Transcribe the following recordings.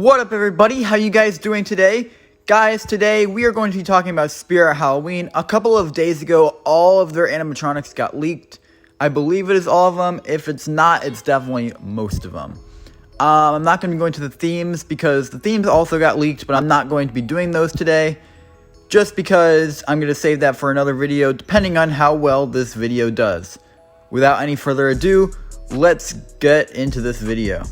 What up, everybody? How you guys doing today? Guys, today we are going to be talking about Spirit Halloween. A couple of days ago, all of their animatronics got leaked. I believe it is all of them. If it's not, it's definitely most of them. I'm not going to be going to the themes because the themes also got leaked, but I'm not going to be doing those today. Just because I'm going to save that for another video, depending on how well this video does. Without any further ado, let's get into this video.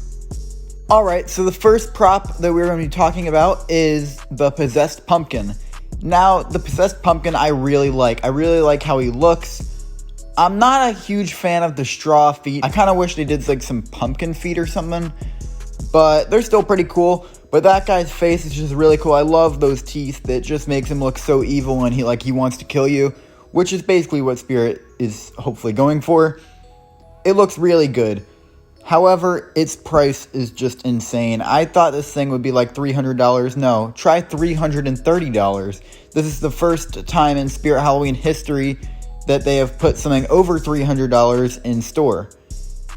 Alright, so the first prop that we're going to be talking about is the Possessed Pumpkin. Now, the Possessed Pumpkin I really like. I really like how he looks. I'm not a huge fan of the straw feet. I kind of wish they did like some pumpkin feet or something. But they're still pretty cool. But that guy's face is just really cool. I love those teeth. That just makes him look so evil and he wants to kill you. Which is basically what Spirit is hopefully going for. It looks really good. However, its price is just insane. I thought this thing would be like $300. No, try $330. This is the first time in Spirit Halloween history that they have put something over $300 in store.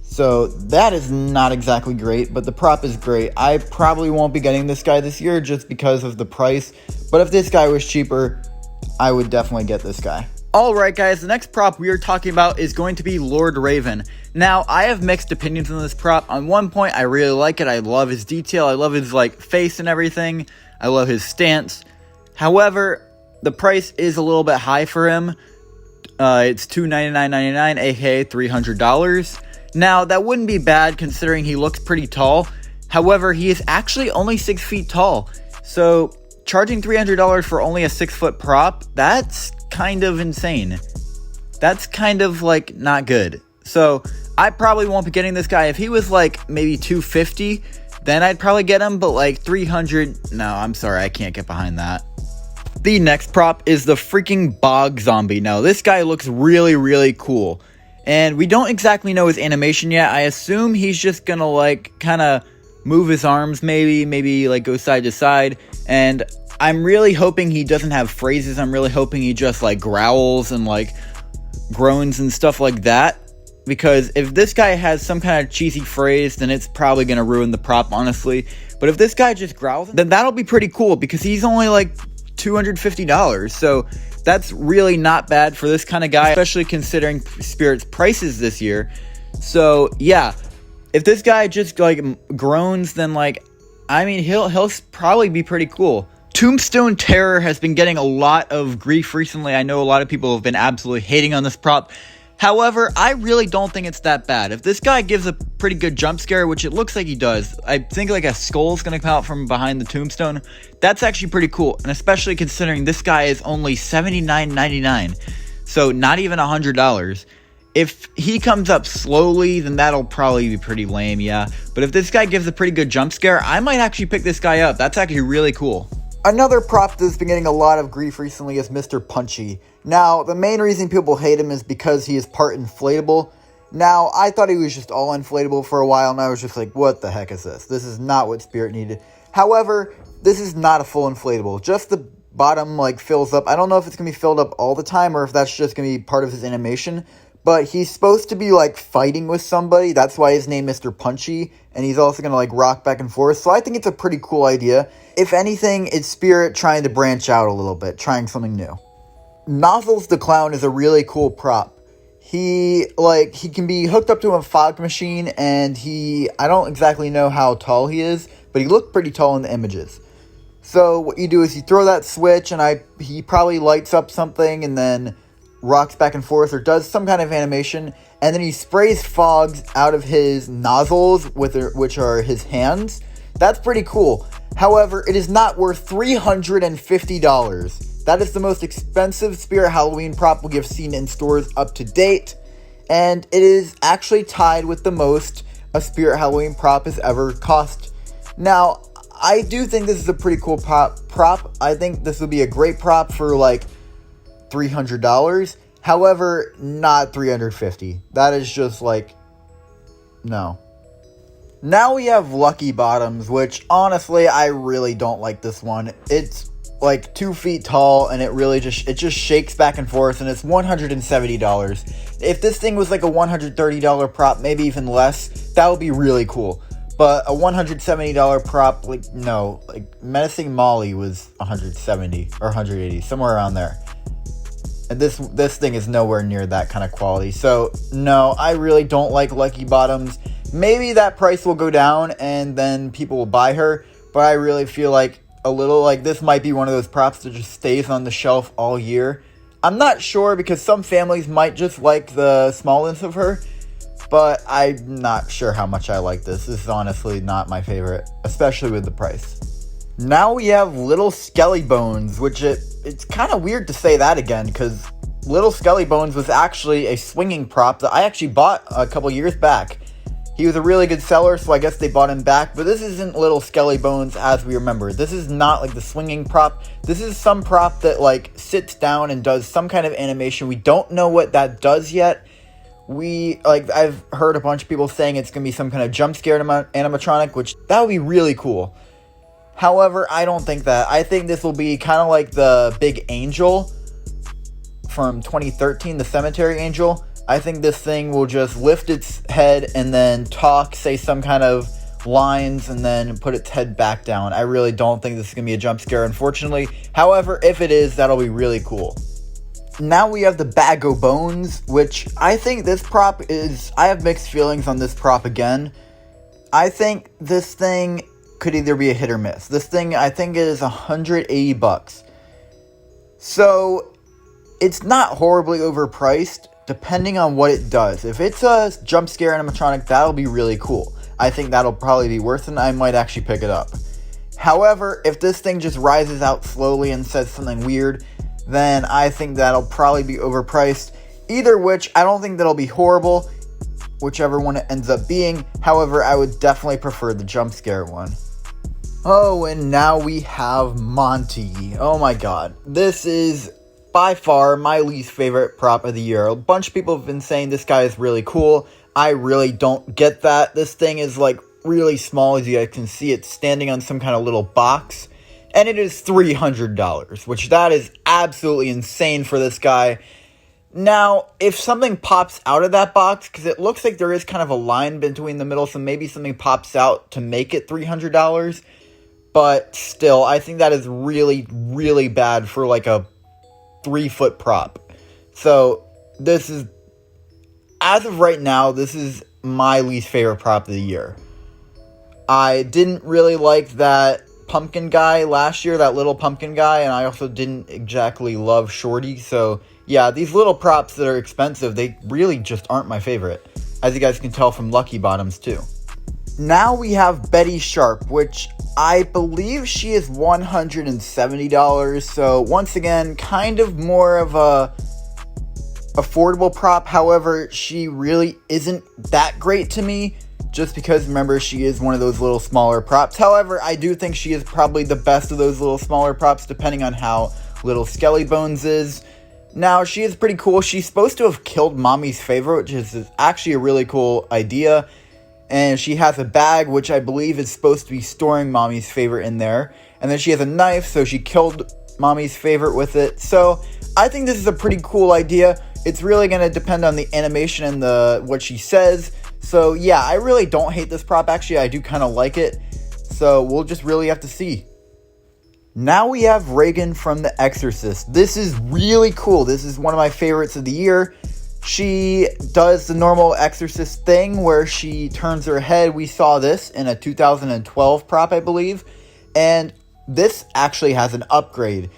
So that is not exactly great, but the prop is great. I probably won't be getting this guy this year just because of the price. But if this guy was cheaper, I would definitely get this guy. Alright guys, the next prop we are talking about is going to be Lord Raven. Now, I have mixed opinions on this prop. On one point, I really like it. I love his detail. I love his face and everything. I love his stance. However, the price is a little bit high for him. It's $299.99, aka $300. Now, that wouldn't be bad considering he looks pretty tall. However, he is actually only 6 feet tall. So, charging $300 for only a 6-foot prop, that's kind of insane. That's kind of not good. So I probably won't be getting this guy. If he was maybe $250, then I'd probably get him, but $300, no, I'm sorry, I can't get behind that. The next prop is the freaking Bog Zombie. Now this guy looks really cool, and we don't exactly know his animation yet. I assume he's just gonna kind of move his arms, maybe go side to side, and I'm really hoping he doesn't have phrases. I'm really hoping he just growls and groans and stuff like that. Because if this guy has some kind of cheesy phrase, then it's probably going to ruin the prop, honestly. But if this guy just growls, then that'll be pretty cool because he's only $250. So that's really not bad for this kind of guy, especially considering Spirit's prices this year. So yeah, if this guy just groans, then he'll probably be pretty cool. Tombstone Terror has been getting a lot of grief recently. I know a lot of people have been absolutely hating on this prop. However, I really don't think it's that bad. If this guy gives a pretty good jump scare, which it looks like he does, I think a skull's gonna come out from behind the tombstone. That's actually pretty cool, and especially considering this guy is only $79.99, so not even $100. If he comes up slowly, then that'll probably be pretty lame, yeah. But if this guy gives a pretty good jump scare, I might actually pick this guy up. That's actually really cool. Another prop that's been getting a lot of grief recently is Mr. Punchy. Now, the main reason people hate him is because he is part inflatable. Now, I thought he was just all inflatable for a while, and I was just like, what the heck is this? This is not what Spirit needed. However, this is not a full inflatable. Just the bottom, fills up. I don't know if it's going to be filled up all the time, or if that's just going to be part of his animation. But he's supposed to be, fighting with somebody. That's why his name is Mr. Punchy. And he's also going to, rock back and forth. So I think it's a pretty cool idea. If anything, it's Spirit trying to branch out a little bit. Trying something new. Nozzles the Clown is a really cool prop. He can be hooked up to a fog machine. And I don't exactly know how tall he is. But he looked pretty tall in the images. So what you do is you throw that switch. And he probably lights up something. And then rocks back and forth or does some kind of animation, and then he sprays fogs out of his nozzles, which are his hands. That's pretty cool. However, it is not worth $350. That is the most expensive Spirit Halloween prop we have seen in stores up to date, and it is actually tied with the most a Spirit Halloween prop has ever cost. Now, I do think this is a pretty cool prop. I think this would be a great prop for $300. However, not $350. That is just no. Now we have Lucky Bottoms, which honestly I really don't like this one. It's 2 feet tall, and it just shakes back and forth, and it's $170. If this thing was a $130 prop, maybe even less, that would be really cool. But a $170 prop, like, no, like, Menacing Molly was 170 or 180, somewhere around there. And this thing is nowhere near that kind of quality. So, no, I really don't like Lucky Bottoms. Maybe that price will go down and then people will buy her. But I really feel like a little like this might be one of those props that just stays on the shelf all year. I'm not sure because some families might just like the smallness of her. But I'm not sure how much I like this. This is honestly not my favorite, especially with the price. Now we have Little Skelly Bones, which it's kind of weird to say that again, because Little Skelly Bones was actually a swinging prop that I actually bought a couple years back. He was a really good seller, so I guess they bought him back, but this isn't Little Skelly Bones as we remember. This is not like the swinging prop. This is some prop that like sits down and does some kind of animation. We don't know what that does yet. I've heard a bunch of people saying it's going to be some kind of jump scare animatronic, which that would be really cool. However, I don't think that. I think this will be kind of like the big angel from 2013, the cemetery angel. I think this thing will just lift its head and then talk, say some kind of lines, and then put its head back down. I really don't think this is going to be a jump scare, unfortunately. However, if it is, that'll be really cool. Now we have the Bag o' Bones, which I think this prop is... I have mixed feelings on this prop again. I think this thing could either be a hit or miss. This thing, I think, is $180. So, it's not horribly overpriced, depending on what it does. If it's a jump scare animatronic, that'll be really cool. I think that'll probably be worth it, and I might actually pick it up. However, if this thing just rises out slowly and says something weird, then I think that'll probably be overpriced. Either which, I don't think that'll be horrible, whichever one it ends up being. However, I would definitely prefer the jump scare one. Oh, and now we have Monty. Oh my god. This is by far my least favorite prop of the year. A bunch of people have been saying this guy is really cool. I really don't get that. This thing is like really small, as you guys can see. It's standing on some kind of little box. And it is $300, which that is absolutely insane for this guy. Now, if something pops out of that box, because it looks like there is kind of a line between the middle, so maybe something pops out to make it $300. But still, I think that is really, really bad for like a 3-foot prop. So, this is, as of right now, this is my least favorite prop of the year. I didn't really like that pumpkin guy last year, that little pumpkin guy, and I also didn't exactly love Shorty. So yeah, these little props that are expensive, they really just aren't my favorite, as you guys can tell from Lucky Bottoms too. Now we have Betty Sharp, which I believe she is $170. So once again, kind of more of a affordable prop. However, she really isn't that great to me, just because, remember, she is one of those little smaller props. However, I do think she is probably the best of those little smaller props, depending on how Little Skelly Bones is. Now, she is pretty cool. She's supposed to have killed Mommy's favorite, which is actually a really cool idea. And she has a bag, which I believe is supposed to be storing Mommy's favorite in there. And then she has a knife, so she killed Mommy's favorite with it. So, I think this is a pretty cool idea. It's really going to depend on the animation and what she says. So, yeah, I really don't hate this prop. Actually, I do kind of like it. So, we'll just really have to see. Now we have Regan from The Exorcist. This is really cool. This is one of my favorites of the year. She does the normal Exorcist thing where she turns her head. We saw this in a 2012 prop, I believe. And this actually has an upgrade.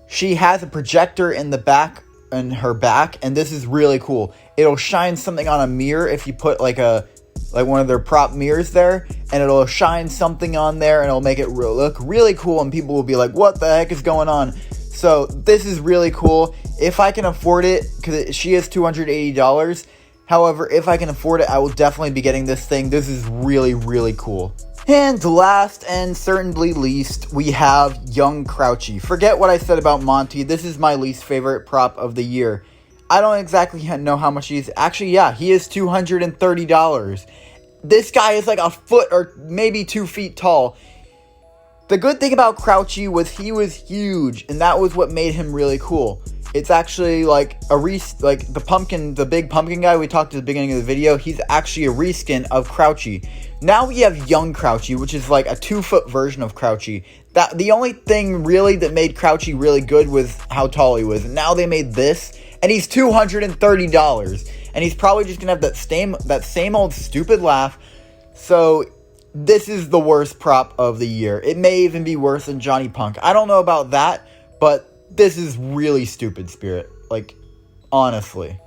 She has a projector in the back, in her back, and this is really cool. It'll shine something on a mirror if you put like one of their prop mirrors there, and it'll shine something on there, and it'll make it look really cool, and people will be like, what the heck is going on? So this is really cool. If I can afford it, because she is $280. However, if I can afford it, I will definitely be getting this thing. This is really, really cool. And last and certainly least, we have young Crouchy. Forget what I said about Monty. This is my least favorite prop of the year. I don't exactly know how much he is. Actually, yeah, he is $230. This guy is like a foot or maybe 2 feet tall. The good thing about Crouchy was he was huge, and that was what made him really cool. It's actually like like the big pumpkin guy we talked at the beginning of the video. He's actually a reskin of Crouchy. Now we have young Crouchy, which is like a 2-foot version of Crouchy. That the only thing really that made Crouchy really good was how tall he was. And now they made this, and he's $230, and he's probably just gonna have that same old stupid laugh. So this is the worst prop of the year. It may even be worse than Johnny Punk. I don't know about that, but this is really stupid, Spirit. Like, honestly.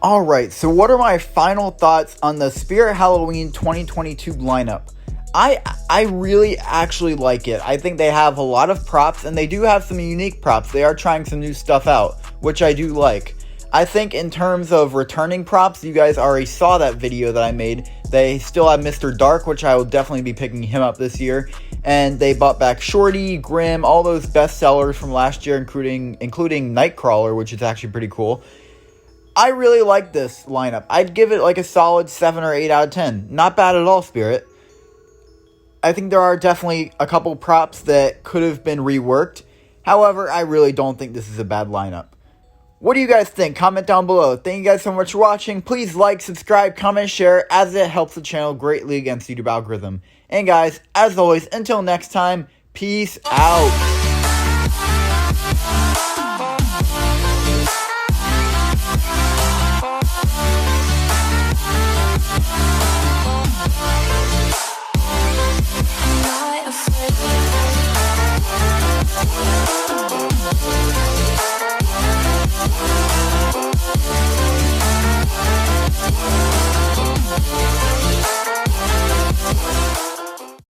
Alright, so what are my final thoughts on the Spirit Halloween 2022 lineup? I really actually like it. I think they have a lot of props, and they do have some unique props. They are trying some new stuff out, which I do like. I think in terms of returning props, you guys already saw that video that I made. They still have Mr. Dark, which I will definitely be picking him up this year. And they bought back Shorty, Grim, all those best sellers from last year, including Nightcrawler, which is actually pretty cool. I really like this lineup. I'd give it like a solid 7 or 8 out of 10. Not bad at all, Spirit. I think there are definitely a couple props that could have been reworked. However, I really don't think this is a bad lineup. What do you guys think? Comment down below. Thank you guys so much for watching. Please like, subscribe, comment, share, as it helps the channel greatly against YouTube algorithm. And guys, as always, until next time, peace out.